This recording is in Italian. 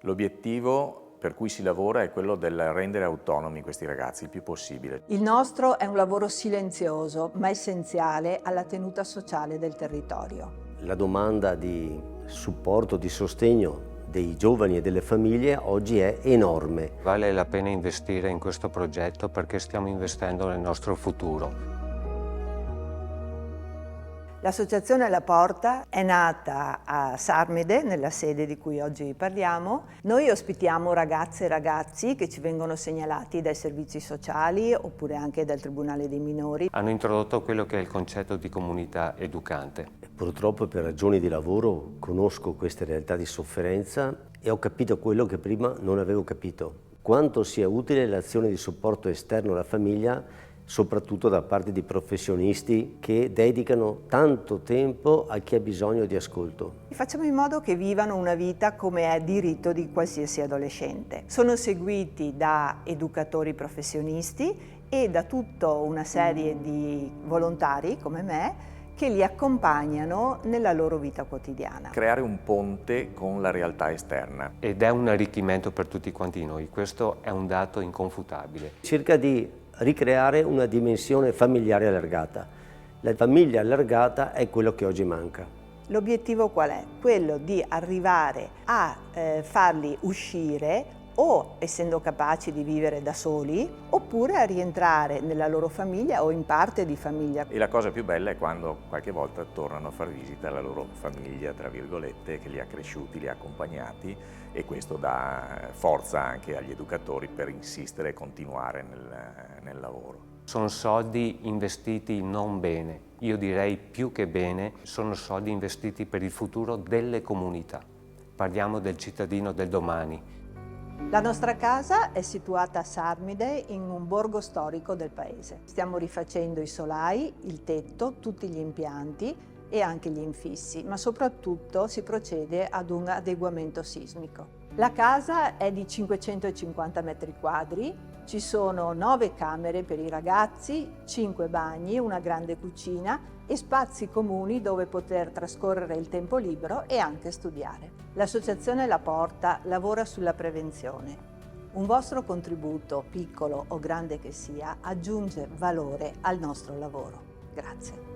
L'obiettivo per cui si lavora è quello del rendere autonomi questi ragazzi il più possibile. Il nostro è un lavoro silenzioso, ma essenziale alla tenuta sociale del territorio. La domanda di supporto, di sostegno dei giovani e delle famiglie oggi è enorme. Vale la pena investire in questo progetto perché stiamo investendo nel nostro futuro. L'associazione La Porta è nata a Sarmede, nella sede di cui oggi parliamo. Noi ospitiamo ragazze e ragazzi che ci vengono segnalati dai servizi sociali oppure anche dal Tribunale dei minori. Hanno introdotto quello che è il concetto di comunità educante. Purtroppo per ragioni di lavoro conosco queste realtà di sofferenza e ho capito quello che prima non avevo capito. Quanto sia utile l'azione di supporto esterno alla famiglia, soprattutto da parte di professionisti che dedicano tanto tempo a chi ha bisogno di ascolto. Facciamo in modo che vivano una vita come è diritto di qualsiasi adolescente. Sono seguiti da educatori professionisti e da tutta una serie di volontari come me che li accompagnano nella loro vita quotidiana. Creare un ponte con la realtà esterna. Ed è un arricchimento per tutti quanti noi, questo è un dato inconfutabile. Cerca di ricreare una dimensione familiare allargata. La famiglia allargata è quello che oggi manca. L'obiettivo qual è? Quello di arrivare a farli uscire o essendo capaci di vivere da soli, oppure a rientrare nella loro famiglia o in parte di famiglia. E la cosa più bella è quando qualche volta tornano a far visita alla loro famiglia, tra virgolette, che li ha cresciuti, li ha accompagnati, e questo dà forza anche agli educatori per insistere e continuare nel lavoro. Sono soldi investiti non bene, io direi più che bene, sono soldi investiti per il futuro delle comunità. Parliamo del cittadino del domani. La nostra casa è situata a Sarmide, in un borgo storico del paese. Stiamo rifacendo i solai, il tetto, tutti gli impianti e anche gli infissi, ma soprattutto si procede ad un adeguamento sismico. La casa è di 550 metri quadri, ci sono 9 camere per i ragazzi, 5 bagni, una grande cucina e spazi comuni dove poter trascorrere il tempo libero e anche studiare. L'Associazione La Porta lavora sulla prevenzione. Un vostro contributo, piccolo o grande che sia, aggiunge valore al nostro lavoro. Grazie.